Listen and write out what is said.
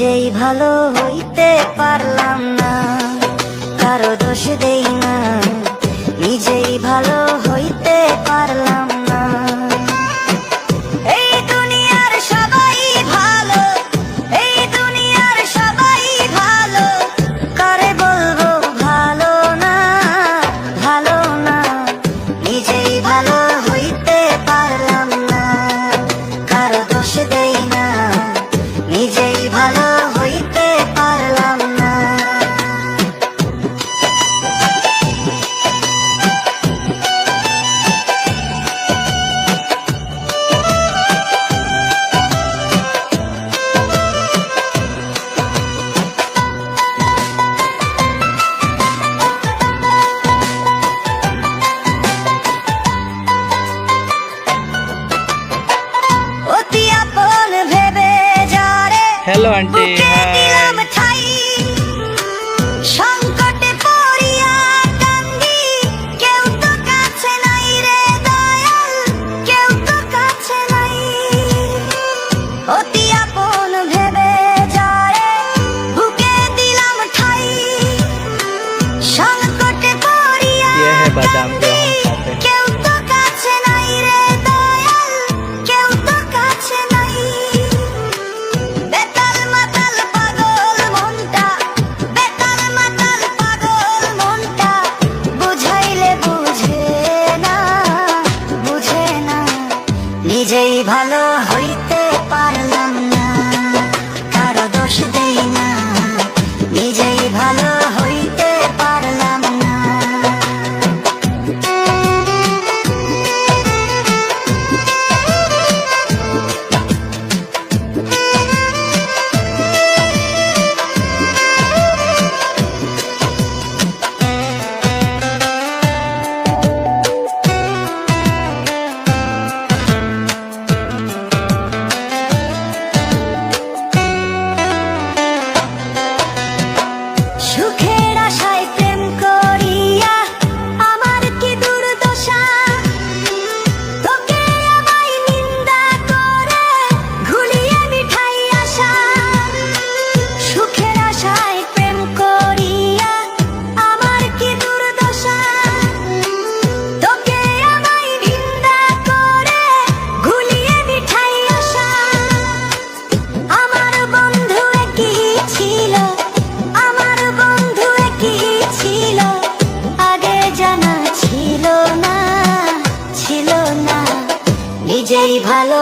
নিজেই ভালো হইতে পারলাম না, কারো দোষ দেই না, নিজেই ভালো হইতে পারলাম না। এই দুনিয়ার সবাই ভালো, এই দুনিয়ার সবাই ভালো, কারে বলবো ভালো না, ভালো না। নিজেই ভালো হইতে পারলাম না, কারো দোষ দেই না, নিজেই ভালো হইতে পারলাম না। অতি আপন ভেবে যারে হ্যালো আন্টি, বুকে দিলাম ঠাই, সংকটে পড়িয়া কান্দি, কেউ তো কাছে নাই রে দয়াল, কেউ তো কাছে নাই। অতি আপন ভেবে যারে বুকে দিলাম ঠাই, সংকটে পড়িয়া ये है बादाम जो কান্দি, हम खाते हैं। কেউ তো কাছে নাই রে দয়াল, কেউ তো কাছে নাই। বেতাল মাতাল পাগল মনটা, বেতাল মাতাল পাগল মনটা, বুঝাইলে বুঝে না, বুঝে না। নিজেই ভালো হইতে পারলাম না, কারো দোষ দেই না, নিজেই ভালো হইতে পারলাম না। সুখের আশায় প্রেম করিয়া আমার কি দুর্দশা, তোকে আমায় নিন্দা করে ঘুলিয়ে মিঠাই আশা। সুখের আশায় প্রেম করিয়া আমার কি দুর্দশা, তোকে আমায় নিন্দা করে ঘুলিয়ে মিঠাই আশা। আমার বন্ধু একই ছিল, আমার বন্ধু একই ছিল, আগে জানা ছিল না, ছিল না। নিজেই ভালো